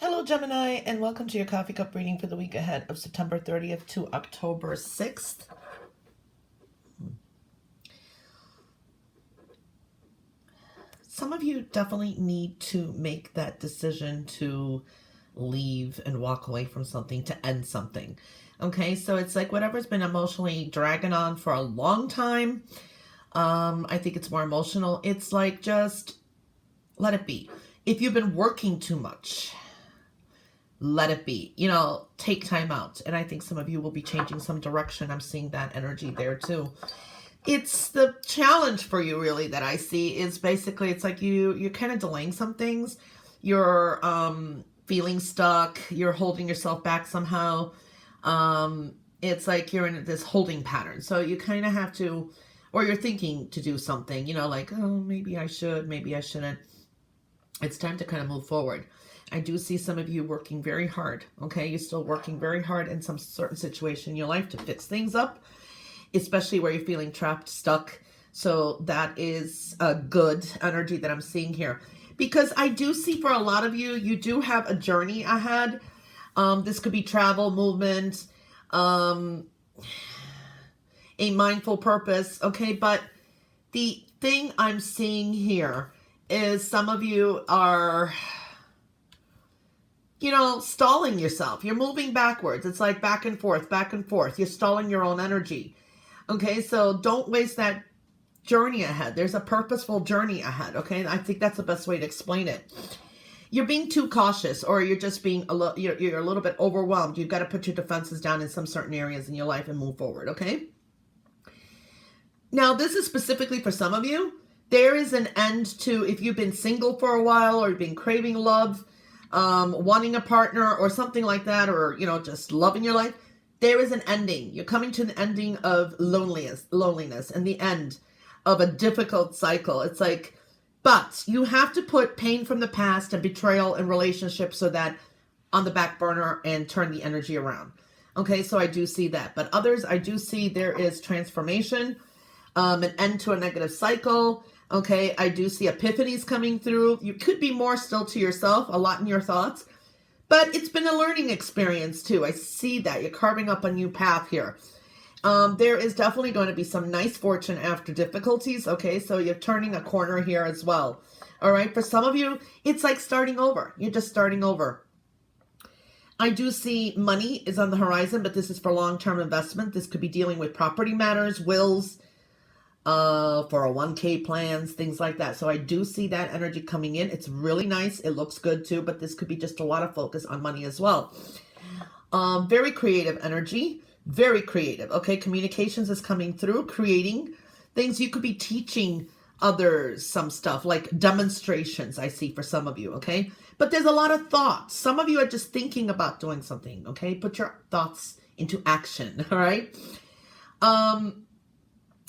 Hello, Gemini, and welcome to your coffee cup reading for the week ahead of September 30th to October 6th. Some of you definitely need to make that decision to leave and walk away from something, to end something. Okay, so it's like whatever's been emotionally dragging on for a long time. I think it's more emotional. It's like just let it be. If you've been working too much, let it be. Take time out. And I think some of you will be changing some direction. I'm seeing that energy there too. It's the challenge for you really that I see is basically it's like you're kind of delaying some things. You're feeling stuck. You're holding yourself back somehow. It's like you're in this holding pattern. So you kind of have to, or you're thinking to do something, like, oh, maybe I should, maybe I shouldn't. It's time to kind of move forward. I do see some of you working very hard, okay? You're still working very hard in some certain situation in your life to fix things up, especially where you're feeling trapped, stuck. So that is a good energy that I'm seeing here. Because I do see for a lot of you, you do have a journey ahead. This could be travel, movement, a mindful purpose, okay? But the thing I'm seeing here is some of you are, stalling yourself. You're moving backwards. It's like back and forth, back and forth. You're stalling your own energy. Okay, so don't waste that journey ahead. There's a purposeful journey ahead, okay? I think that's the best way to explain it. You're being too cautious, or you're just being you're a little bit overwhelmed. You've got to put your defenses down in some certain areas in your life and move forward, okay? Now, this is specifically for some of you. There is an end to, if you've been single for a while, or you've been craving love, wanting a partner or something like that, or, just loving your life, there is an ending. You're coming to the ending of loneliness and the end of a difficult cycle. It's like, but you have to put pain from the past and betrayal in relationships so that on the back burner and turn the energy around. Okay, so I do see that. But others, I do see there is transformation, an end to a negative cycle. Okay, I do see epiphanies coming through. You could be more still to yourself, a lot in your thoughts. But it's been a learning experience too. I see that. You're carving up a new path here. There is definitely going to be some nice fortune after difficulties. Okay, so you're turning a corner here as well. All right, for some of you, it's like starting over. You're just starting over. I do see money is on the horizon, but this is for long-term investment. This could be dealing with property matters, wills, 401k plans, things like that. So I do see that energy coming in. It's really nice. It looks good too, but this could be just a lot of focus on money as well. Very creative energy, very creative. Okay, communications is coming through, creating things. You could be teaching others some stuff like demonstrations, I see for some of you, okay? But there's a lot of thoughts. Some of you are just thinking about doing something, okay? Put your thoughts into action, all right?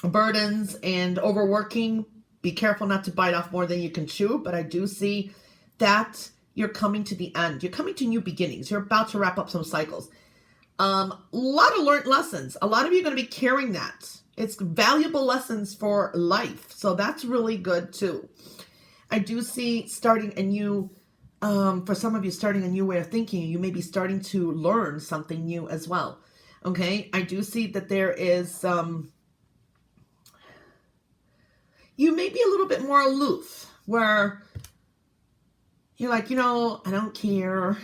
Burdens and overworking. Be careful not to bite off more than you can chew, but I do see that you're coming to the end. You're coming to new beginnings. You're about to wrap up some cycles. A lot of learned lessons. A lot of you are going to be carrying that. It's valuable lessons for life. So that's really good too. I do see starting a new, for some of you, starting a new way of thinking. You may be starting to learn something new as well. Okay. I do see that there is, you may be a little bit more aloof, where you're like, I don't care.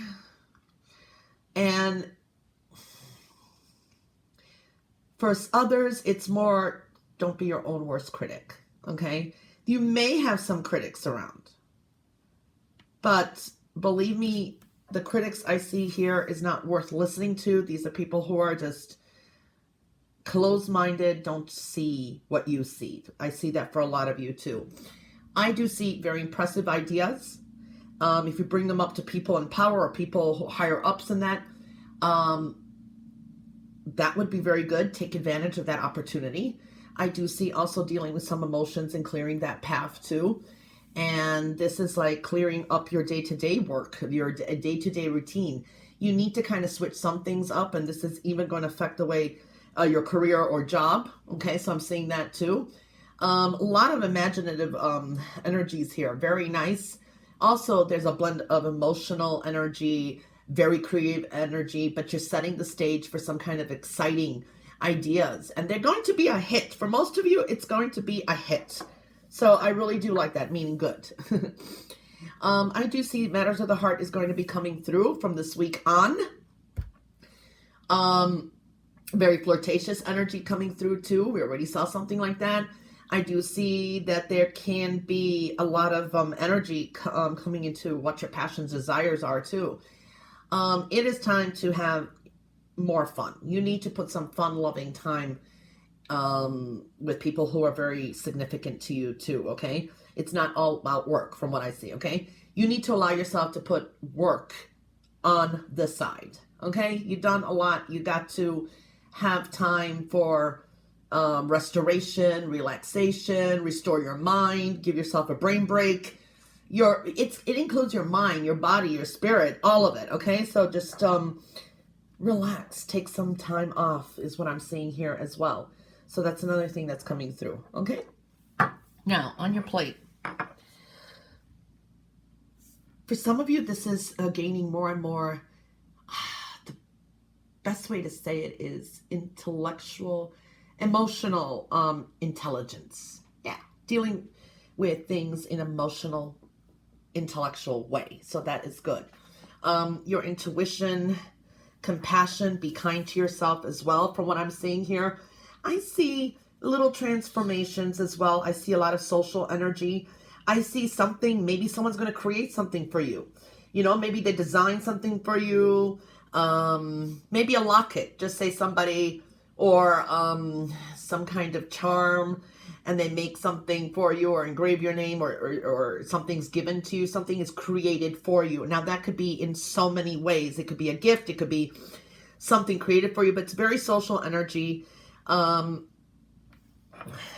And for others, it's more, don't be your own worst critic, okay? You may have some critics around, but believe me, the critics I see here is not worth listening to. These are people who are just closed-minded, don't see what you see. I see that for a lot of you too. I do see very impressive ideas. If you bring them up to people in power or people higher ups than that, that would be very good. Take advantage of that opportunity. I do see also dealing with some emotions and clearing that path too. And this is like clearing up your day-to-day work, your day-to-day routine. You need to kind of switch some things up, and this is even going to affect the way your career or job. Okay, so I'm seeing that too. A lot of imaginative energies here. Very nice. Also, there's a blend of emotional energy, very creative energy, but you're setting the stage for some kind of exciting ideas. And they're going to be a hit. For most of you, it's going to be a hit. So I really do like that, meaning good. I do see matters of the heart is going to be coming through from this week on. Very flirtatious energy coming through too. We already saw something like that. I do see that there can be a lot of energy coming into what your passions, desires are too. It is time to have more fun. You need to put some fun-loving time with people who are very significant to you too, okay? It's not all about work from what I see, okay? You need to allow yourself to put work on the side, okay? You've done a lot. You got to have time for restoration, relaxation, restore your mind, give yourself a brain break. It includes your mind, your body, your spirit, all of it, okay? So just relax, take some time off is what I'm seeing here as well. So that's another thing that's coming through, okay? Now, on your plate. For some of you, this is gaining more and more, the best way to say it is emotional intelligence. Yeah, dealing with things in emotional, intellectual way. So that is good. Your intuition, compassion, be kind to yourself as well. From what I'm seeing here, I see little transformations as well. I see a lot of social energy. I see something, maybe someone's going to create something for you. You know, maybe they design something for you. Maybe a locket, just say somebody, or some kind of charm, and they make something for you or engrave your name, or something's given to you. Something is created for you. Now, that could be in so many ways. It could be a gift. It could be something created for you, but it's very social energy.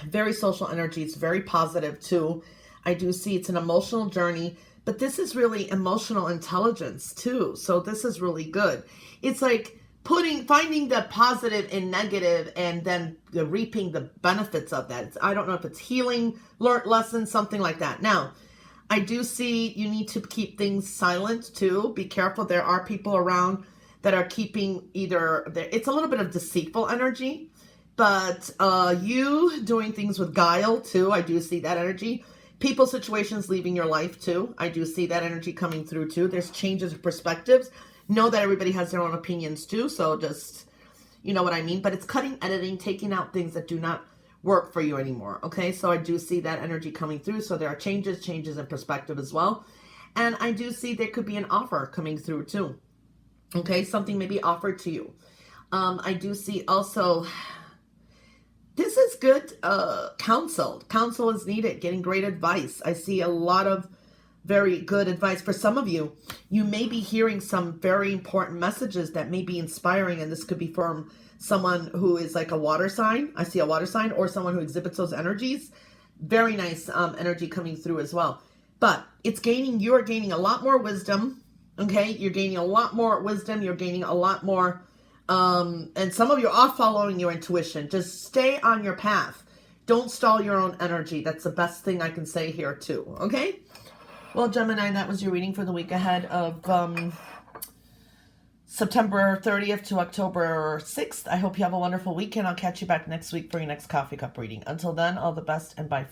Very social energy. It's very positive too. I do see it's an emotional journey, but this is really emotional intelligence too. So this is really good. It's like finding the positive and negative, and then reaping the benefits of that. I don't know if it's healing, learned lessons, something like that. Now, I do see you need to keep things silent too. Be careful. There are people around that are keeping it's a little bit of deceitful energy, but you doing things with guile too. I do see that energy. People, situations leaving your life too. I do see that energy coming through too. There's changes of perspectives. Know that everybody has their own opinions too. So just, you know what I mean? But it's cutting, editing, taking out things that do not work for you anymore. Okay. So I do see that energy coming through. So there are changes in perspective as well. And I do see there could be an offer coming through too. Okay. Something may be offered to you. I do see also, this is good counsel. Counsel is needed, getting great advice. I see a lot of very good advice. For some of you, you may be hearing some very important messages that may be inspiring, and this could be from someone who is like a water sign. I see a water sign, or someone who exhibits those energies. Very nice energy coming through as well. But you're gaining a lot more wisdom, okay? You're gaining a lot more wisdom. You're gaining a lot more and some of you are following your intuition. Just stay on your path. Don't stall your own energy. That's the best thing I can say here too. Okay? Well, Gemini, that was your reading for the week ahead of September 30th to October 6th. I hope you have a wonderful weekend. I'll catch you back next week for your next coffee cup reading. Until then, all the best and bye.